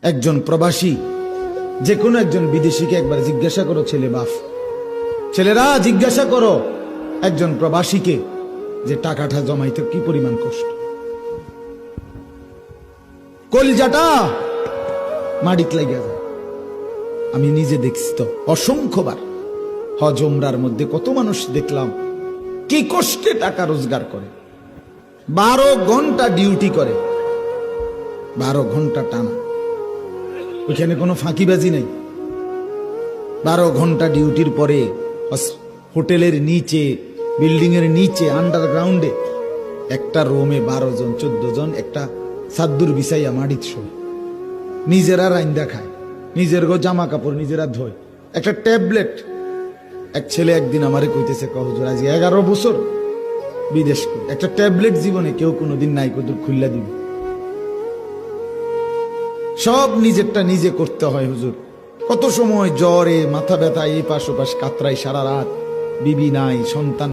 একজন প্রবাসী যে কোনো একজন বিদেশিকে একবার জিজ্ঞাসা করো, ছেলেরা জিজ্ঞাসা করো একজন প্রবাসীকে যে টাকাটা জমাইতে কি পরিমাণ কষ্ট, কলজাটা মাটিত লাগিয়া যায়। আমি নিজে দেখছি তো অসংখ্যবার হজ উমরার মধ্যে কত মানুষ দেখলাম কি কষ্টে টাকা রোজগার করে, 12 ঘন্টা ডিউটি করে, 12 ঘন্টা টানা, ওইখানে কোনো ফাঁকিবাজি নেই। 12 ঘন্টা ডিউটির পরে হোটেলের নিচে, বিল্ডিং এর নিচে, আন্ডারগ্রাউন্ডে একটা রুমে 12 জন 14 জন একটা সাদ্দুর বিছাইয়া মাটিত শোয়, নিজেরা রাইন্দা খায়, নিজের জামা কাপড় নিজেরা ধোয়, একটা ট্যাবলেট। এক ছেলে একদিন আমারে কইতেছে, হুজুর আজ 11 বছর বিদেশ করে একটা ট্যাবলেট জীবনে কেউ কোনোদিন নাই, কদুর খুল্লা দিবে, সব নিজেরটা নিজে করতে হয় হুজুর। কত সময় জ্বরে মাথা ব্যথা, এই পাশ ওপাশ কাতরাই সারা রাত, বিবি নাই, সন্তান